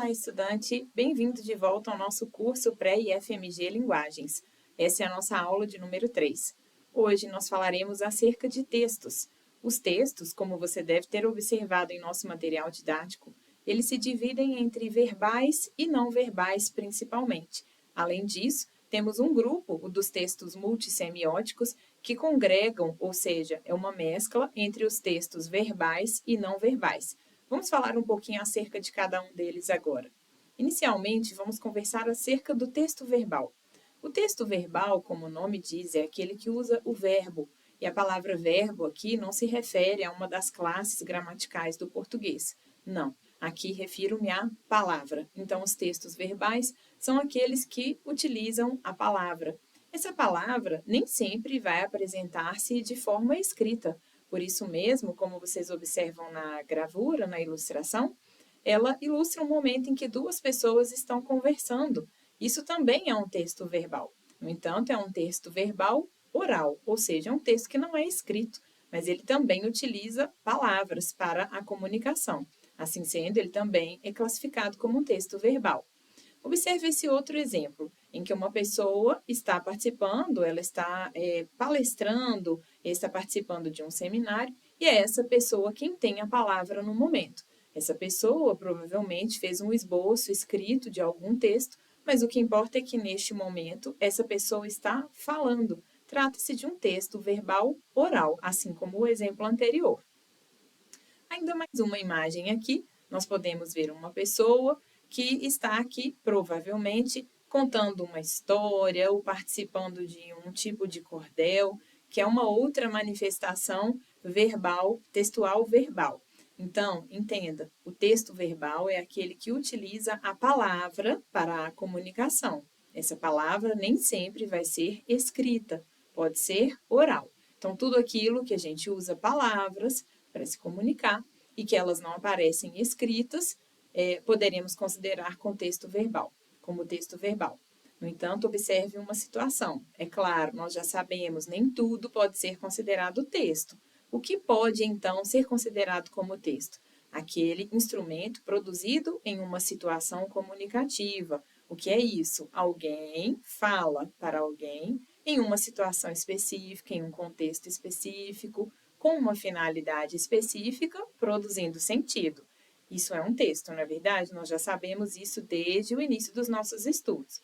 Olá, estudante! Bem-vindo de volta ao nosso curso Pré-IFMG Linguagens. Essa é a nossa aula de número 3. Hoje nós falaremos acerca de textos. Os textos, como você deve ter observado em nosso material didático, eles se dividem entre verbais e não verbais principalmente. Além disso, temos um grupo, o dos textos multissemióticos, que congregam, ou seja, é uma mescla entre os textos verbais e não verbais. Vamos falar um pouquinho acerca de cada um deles agora. Inicialmente, vamos conversar acerca do texto verbal. O texto verbal, como o nome diz, é aquele que usa o verbo, e a palavra verbo aqui não se refere a uma das classes gramaticais do português. Não, aqui refiro-me à palavra. Então, os textos verbais são aqueles que utilizam a palavra. Essa palavra nem sempre vai apresentar-se de forma escrita. Por isso mesmo, como vocês observam na gravura, na ilustração, ela ilustra um momento em que duas pessoas estão conversando. Isso também é um texto verbal. No entanto, é um texto verbal oral, ou seja, é um texto que não é escrito, mas ele também utiliza palavras para a comunicação. Assim sendo, ele também é classificado como um texto verbal. Observe esse outro exemplo, em que uma pessoa está participando, ela está palestrando, está participando de um seminário, e é essa pessoa quem tem a palavra no momento. Essa pessoa provavelmente fez um esboço escrito de algum texto, mas o que importa é que neste momento essa pessoa está falando. Trata-se de um texto verbal oral, assim como o exemplo anterior. Ainda mais uma imagem aqui, nós podemos ver uma pessoa que está aqui, provavelmente, contando uma história ou participando de um tipo de cordel, que é uma outra manifestação verbal, textual verbal. Então, entenda, o texto verbal é aquele que utiliza a palavra para a comunicação. Essa palavra nem sempre vai ser escrita, pode ser oral. Então, tudo aquilo que a gente usa palavras para se comunicar e que elas não aparecem escritas, poderemos considerar como texto verbal. No entanto, observe uma situação. É claro, nós já sabemos, nem tudo pode ser considerado texto. O que pode, então, ser considerado como texto? Aquele instrumento produzido em uma situação comunicativa. O que é isso? Alguém fala para alguém em uma situação específica, em um contexto específico, com uma finalidade específica, produzindo sentido. Isso é um texto, não é verdade? Nós já sabemos isso desde o início dos nossos estudos.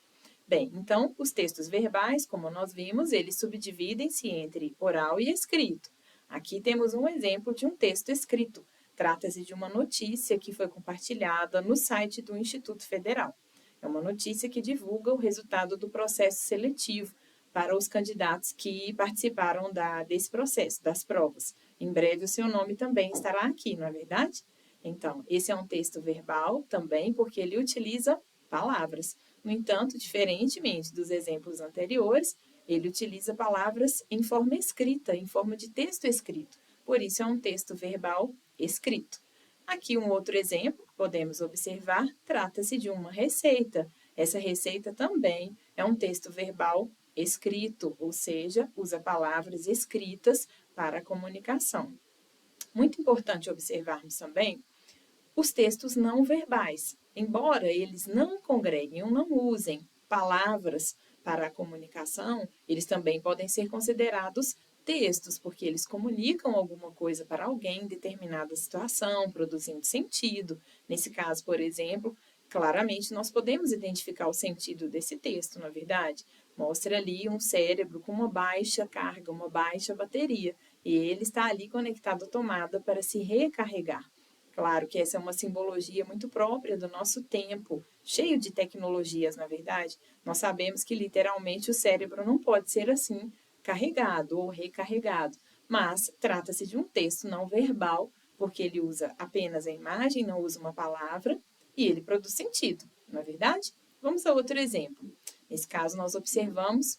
Bem, então, os textos verbais, como nós vimos, eles subdividem-se entre oral e escrito. Aqui temos um exemplo de um texto escrito. Trata-se de uma notícia que foi compartilhada no site do Instituto Federal. É uma notícia que divulga o resultado do processo seletivo para os candidatos que participaram desse processo, das provas. Em breve o seu nome também estará aqui, não é verdade? Então, esse é um texto verbal também, porque ele utiliza palavras. No entanto, diferentemente dos exemplos anteriores, ele utiliza palavras em forma escrita, em forma de texto escrito. Por isso, é um texto verbal escrito. Aqui um outro exemplo que podemos observar, trata-se de uma receita. Essa receita também é um texto verbal escrito, ou seja, usa palavras escritas para a comunicação. Muito importante observarmos também os textos não verbais. Embora eles não congreguem ou não usem palavras para a comunicação, eles também podem ser considerados textos, porque eles comunicam alguma coisa para alguém em determinada situação, produzindo sentido. Nesse caso, por exemplo, claramente nós podemos identificar o sentido desse texto, na verdade. Mostra ali um cérebro com uma baixa carga, uma baixa bateria, e ele está ali conectado à tomada para se recarregar. Claro que essa é uma simbologia muito própria do nosso tempo, cheio de tecnologias, na verdade. Nós sabemos que literalmente o cérebro não pode ser assim carregado ou recarregado, mas trata-se de um texto não verbal, porque ele usa apenas a imagem, não usa uma palavra, e ele produz sentido, não é verdade? Vamos a outro exemplo. Nesse caso, nós observamos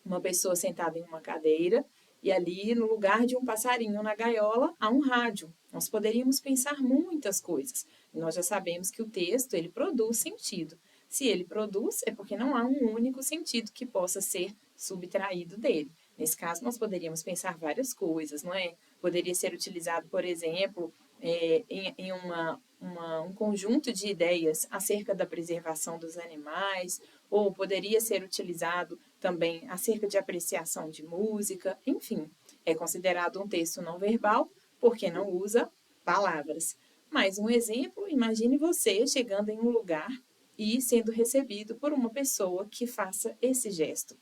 uma pessoa sentada em uma cadeira e ali, no lugar de um passarinho na gaiola, há um rádio. Nós poderíamos pensar muitas coisas. Nós já sabemos que o texto, ele produz sentido. Se ele produz, é porque não há um único sentido que possa ser subtraído dele. Nesse caso, nós poderíamos pensar várias coisas, não é? Poderia ser utilizado, por exemplo, em uma um conjunto de ideias acerca da preservação dos animais, ou poderia ser utilizado também acerca de apreciação de música, enfim, é considerado um texto não verbal porque não usa palavras. Mais um exemplo, imagine você chegando em um lugar e sendo recebido por uma pessoa que faça esse gesto.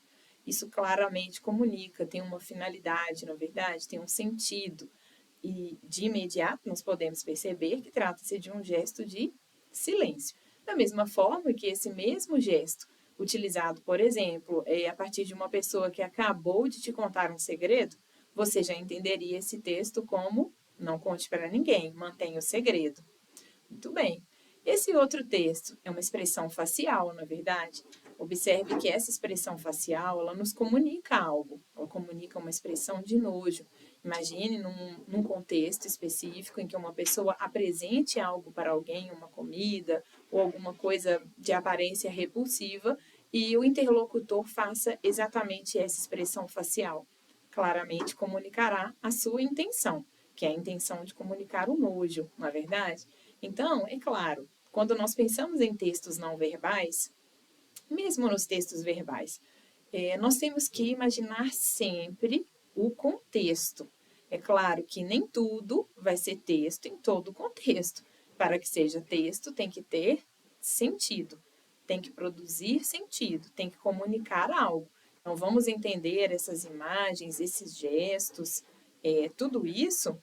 Isso claramente comunica, tem uma finalidade, na verdade, tem um sentido. E de imediato nós podemos perceber que trata-se de um gesto de silêncio. Da mesma forma que esse mesmo gesto, utilizado, por exemplo, a partir de uma pessoa que acabou de te contar um segredo, você já entenderia esse texto como não conte para ninguém, mantenha o segredo. Muito bem. Esse outro texto é uma expressão facial, na verdade. Observe que essa expressão facial, ela nos comunica algo. Ela comunica uma expressão de nojo. Imagine num contexto específico em que uma pessoa apresente algo para alguém, uma comida ou alguma coisa de aparência repulsiva, e o interlocutor faça exatamente essa expressão facial. Claramente comunicará a sua intenção, que é a intenção de comunicar o nojo, não é verdade? Então, é claro, quando nós pensamos em textos não verbais, mesmo nos textos verbais, nós temos que imaginar sempre o contexto. É claro que nem tudo vai ser texto em todo o contexto. Para que seja texto, tem que ter sentido, tem que produzir sentido, tem que comunicar algo. Então, vamos entender essas imagens, esses gestos, tudo isso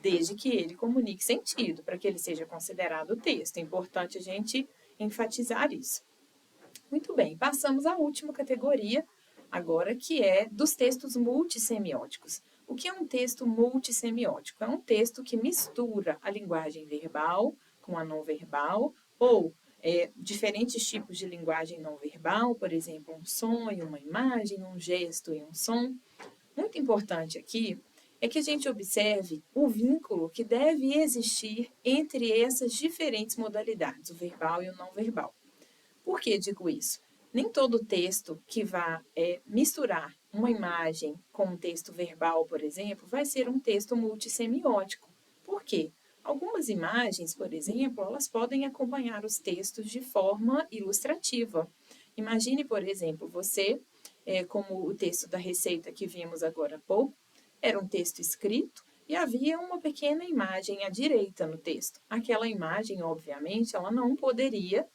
desde que ele comunique sentido, para que ele seja considerado texto. É importante a gente enfatizar isso. Muito bem, passamos à última categoria, agora, que é dos textos multissemióticos. O que é um texto multissemiótico? É um texto que mistura a linguagem verbal com a não verbal, ou diferentes tipos de linguagem não verbal, por exemplo, um som e uma imagem, um gesto e um som. Muito importante aqui é que a gente observe o vínculo que deve existir entre essas diferentes modalidades, o verbal e o não verbal. Por que digo isso? Nem todo texto que vá misturar uma imagem com um texto verbal, por exemplo, vai ser um texto multissemiótico. Por quê? Algumas imagens, por exemplo, elas podem acompanhar os textos de forma ilustrativa. Imagine, por exemplo, você, como o texto da receita que vimos agora há pouco, era um texto escrito e havia uma pequena imagem à direita no texto. Aquela imagem, obviamente, ela não poderia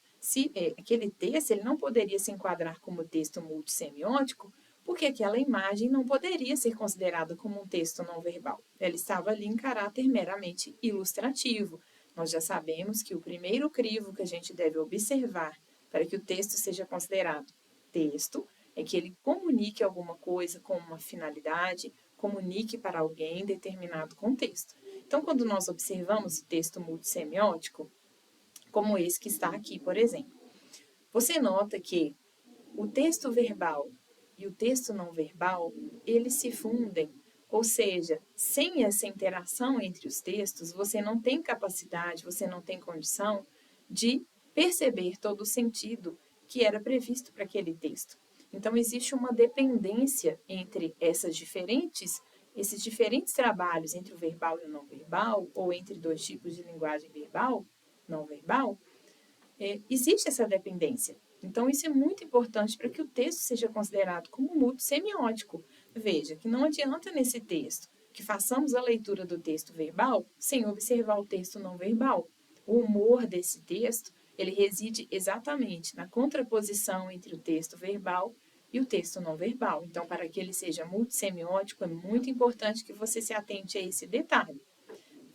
aquele texto ele não poderia se enquadrar como texto multissemiótico, porque aquela imagem não poderia ser considerada como um texto não verbal. Ela estava ali em caráter meramente ilustrativo. Nós já sabemos que o primeiro crivo que a gente deve observar para que o texto seja considerado texto é que ele comunique alguma coisa com uma finalidade, comunique para alguém determinado contexto. Então, quando nós observamos o texto multissemiótico, como esse que está aqui, por exemplo, você nota que o texto verbal e o texto não verbal, eles se fundem, ou seja, sem essa interação entre os textos, você não tem capacidade, você não tem condição de perceber todo o sentido que era previsto para aquele texto. Então, existe uma dependência entre esses diferentes trabalhos entre o verbal e o não verbal, ou entre dois tipos de linguagem verbal, não verbal, existe essa dependência. Então, isso é muito importante para que o texto seja considerado como multissemiótico. Veja que não adianta nesse texto que façamos a leitura do texto verbal sem observar o texto não verbal. O humor desse texto, ele reside exatamente na contraposição entre o texto verbal e o texto não verbal. Então, para que ele seja multissemiótico, é muito importante que você se atente a esse detalhe.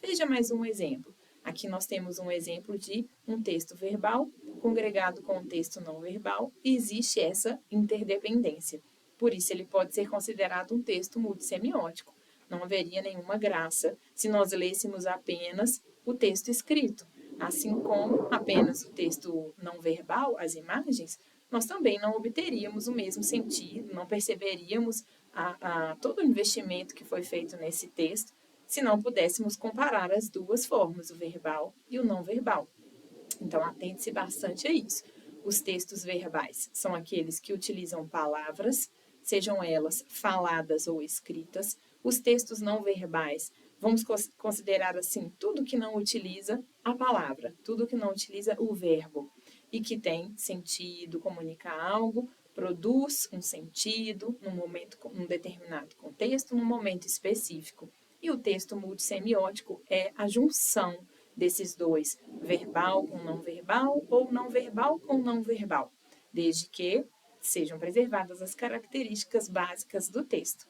Veja mais um exemplo. Aqui nós temos um exemplo de um texto verbal congregado com um texto não verbal e existe essa interdependência. Por isso, ele pode ser considerado um texto multissemiótico. Não haveria nenhuma graça se nós lêssemos apenas o texto escrito. Assim como apenas o texto não verbal, as imagens, nós também não obteríamos o mesmo sentido, não perceberíamos todo o investimento que foi feito nesse texto, se não pudéssemos comparar as duas formas, o verbal e o não verbal. Então, atente-se bastante a isso. Os textos verbais são aqueles que utilizam palavras, sejam elas faladas ou escritas. Os textos não verbais, vamos considerar assim, tudo que não utiliza a palavra, tudo que não utiliza o verbo e que tem sentido, comunica algo, produz um sentido num determinado contexto, num momento específico. E o texto multissemiótico é a junção desses dois, verbal com não verbal ou não verbal com não verbal, desde que sejam preservadas as características básicas do texto.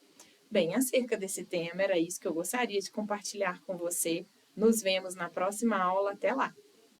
Bem, acerca desse tema, era isso que eu gostaria de compartilhar com você. Nos vemos na próxima aula. Até lá!